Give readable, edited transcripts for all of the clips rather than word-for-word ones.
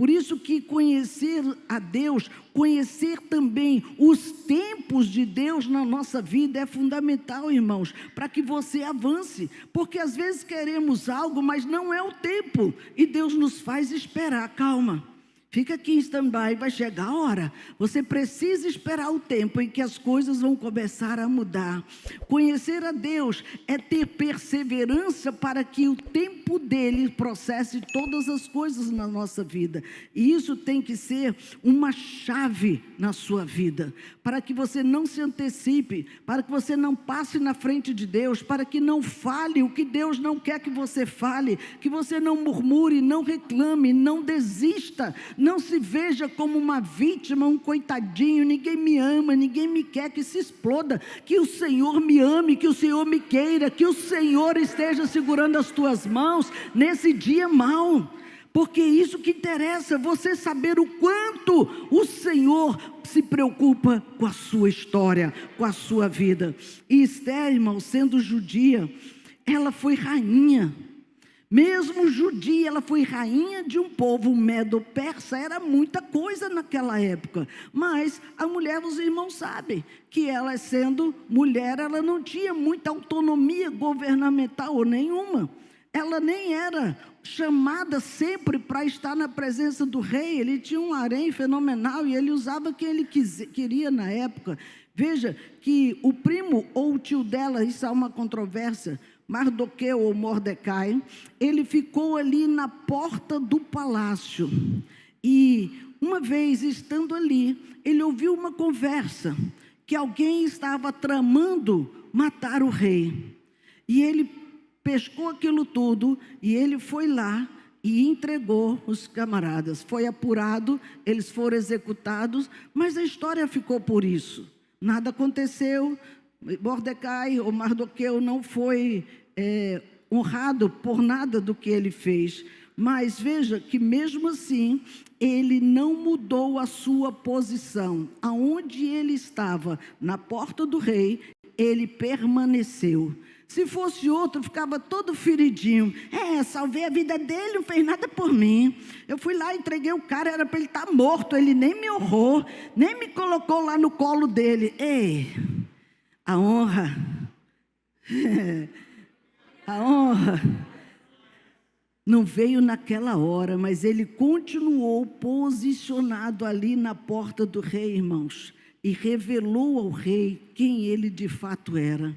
Por isso que conhecer a Deus, conhecer também os tempos de Deus na nossa vida é fundamental, irmãos, para que você avance, porque às vezes queremos algo, mas não é o tempo, e Deus nos faz esperar. Calma, fica aqui em stand-by, vai chegar a hora. Você precisa esperar o tempo em que as coisas vão começar a mudar. Conhecer a Deus é ter perseverança para que o tempo dele processe todas as coisas na nossa vida. E isso tem que ser uma chave na sua vida, para que você não se antecipe, para que você não passe na frente de Deus, para que não fale o que Deus não quer que você fale, que você não murmure, não reclame, não desista. Não se veja como uma vítima, um coitadinho, ninguém me ama, ninguém me quer, que se exploda, que o Senhor me ame, que o Senhor me queira, que o Senhor esteja segurando as tuas mãos nesse dia mau, porque isso que interessa, você saber o quanto o Senhor se preocupa com a sua história, com a sua vida. E Esther, irmão, sendo judia, ela foi rainha. Mesmo judia, ela foi rainha de um povo medo-persa, era muita coisa naquela época. Mas a mulher, os irmãos sabem, que ela sendo mulher, ela não tinha muita autonomia governamental ou nenhuma. Ela nem era chamada sempre para estar na presença do rei. Ele tinha um harém fenomenal e ele usava quem ele queria na época. Veja que o primo ou o tio dela, isso é uma controvérsia, Mardoqueu ou Mordecai, ele ficou ali na porta do palácio. E uma vez estando ali, ele ouviu uma conversa, que alguém estava tramando matar o rei. E ele pescou aquilo tudo, e ele foi lá e entregou os camaradas. Foi apurado, eles foram executados, mas a história ficou por isso. Nada aconteceu, Mordecai ou Mardoqueu não foi honrado por nada do que ele fez. Mas veja que mesmo assim, ele não mudou a sua posição. Aonde ele estava, na porta do rei, ele permaneceu. Se fosse outro, ficava todo feridinho. Salvei a vida dele, não fez nada por mim. Eu fui lá, entreguei o cara, era para ele estar morto. Ele nem me honrou, nem me colocou lá no colo dele. Ei, a honra... A honra não veio naquela hora, mas ele continuou posicionado ali na porta do rei, irmãos, e revelou ao rei quem ele de fato era.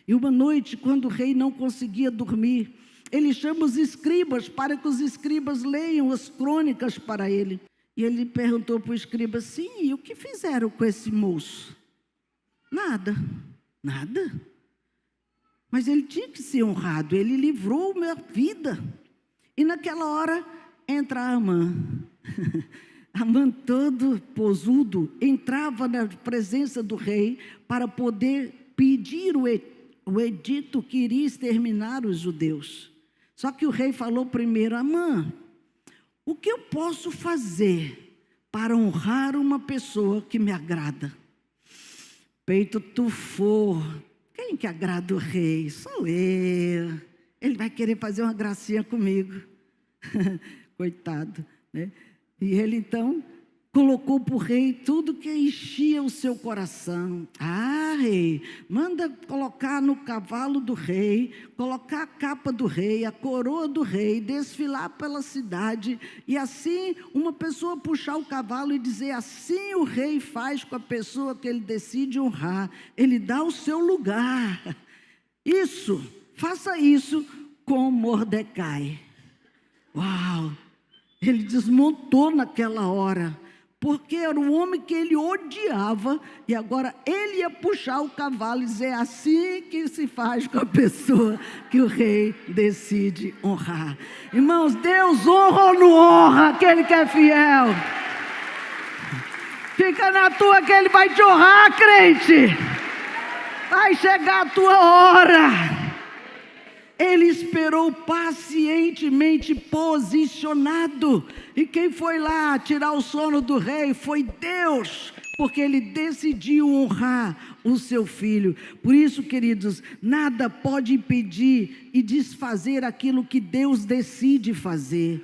E uma noite, quando o rei não conseguia dormir, ele chama os escribas para que os escribas leiam as crônicas para ele. E ele perguntou para o escriba: sim, e o que fizeram com esse moço? Nada. Nada? Mas ele tinha que ser honrado, ele livrou minha vida. E naquela hora, entra Amã. Amã todo posudo, entrava na presença do rei para poder pedir o edito que iria exterminar os judeus. Só que o rei falou primeiro: Amã, o que eu posso fazer para honrar uma pessoa que me agrada? Peito tufou. Quem que agrada o rei? Sou eu. Ele vai querer fazer uma gracinha comigo. Coitado, né? E ele então colocou para o rei tudo que enchia o seu coração. Rei, manda colocar no cavalo do rei, colocar a capa do rei, a coroa do rei, desfilar pela cidade, e assim uma pessoa puxar o cavalo e dizer: assim o rei faz com a pessoa que ele decide honrar, ele dá o seu lugar. Isso, faça isso com Mordecai. Uau! Ele desmontou naquela hora, porque era um homem que ele odiava, e agora ele ia puxar o cavalo e dizer: assim que se faz com a pessoa que o rei decide honrar. Irmãos, Deus honra ou não honra aquele que é fiel? Fica na tua que ele vai te honrar, crente. Vai chegar a tua hora. Ele esperou pacientemente posicionado. E quem foi lá tirar o sono do rei foi Deus, porque ele decidiu honrar o seu filho. Por isso, queridos, nada pode impedir e desfazer aquilo que Deus decide fazer.